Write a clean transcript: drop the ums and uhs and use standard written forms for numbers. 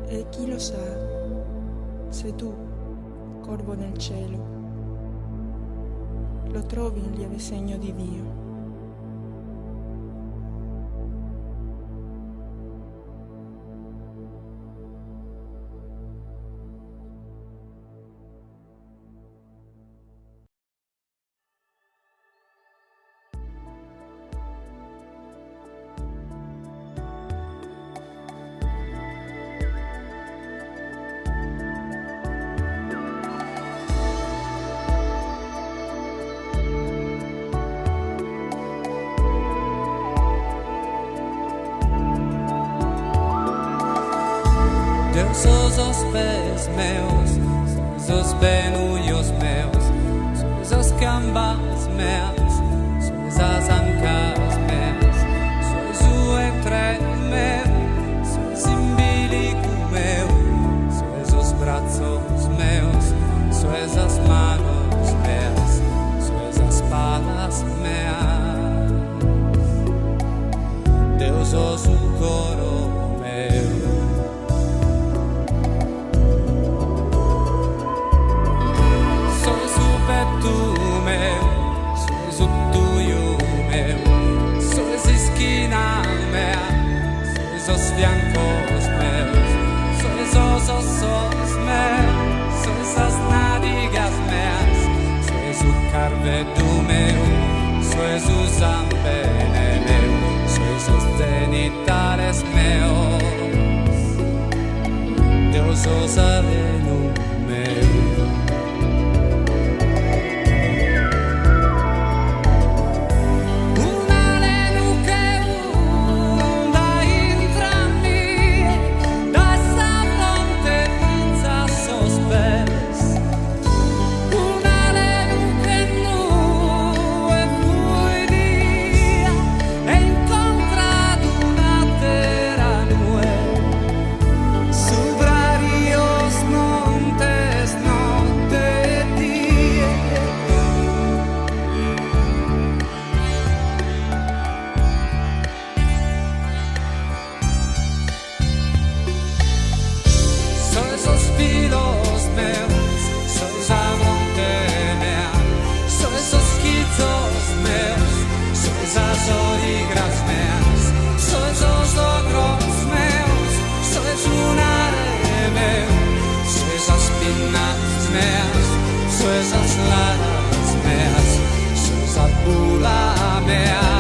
E chi lo sa, se tu, corvo nel cielo, lo trovi in lieve segno di Dio. Deus sos os pés meus, sois os penulhos meus, sois as cambas meas, sois as ancas meas, sois o entre meu, sois umbilico meu, sois os braços meus, sois as manos meas, sois as palas meas. Deus sos o coro meu. Tu meu, sois o tuyo meu, sois esquina mea, sois os fiancos meus, sois os ossos meus, sois as nádegas meas, sois o carvedo meu, sois o zambene meu, sois os genitales meus, Deus os aleno meu. Sois as laras meas, sois a bula mea.